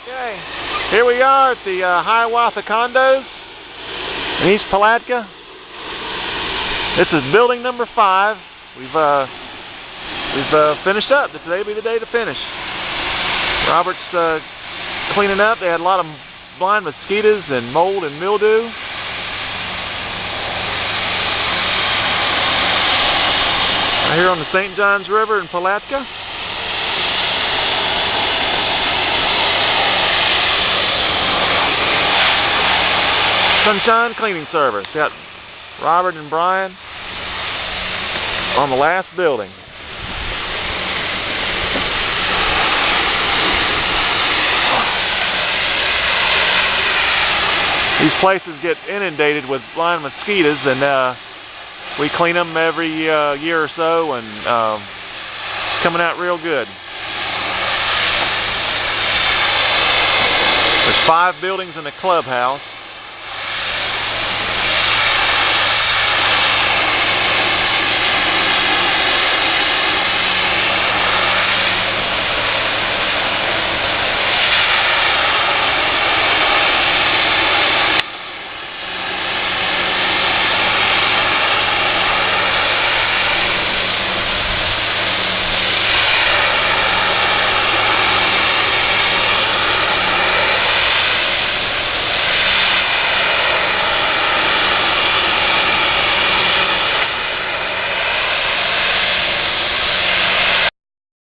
Okay, here we are at the Hiawatha Condos in East Palatka. This is building number 5. We've finished up. Today will be the day to finish. Robert's cleaning up. They had a lot of blind mosquitoes and mold and mildew. Right here on the St. Johns River in Palatka. Sunshine Cleaning Service. Got Robert and Brian on the last building. These places get inundated with blind mosquitoes, and we clean them every year or so, and it's coming out real good. There's 5 buildings in the clubhouse.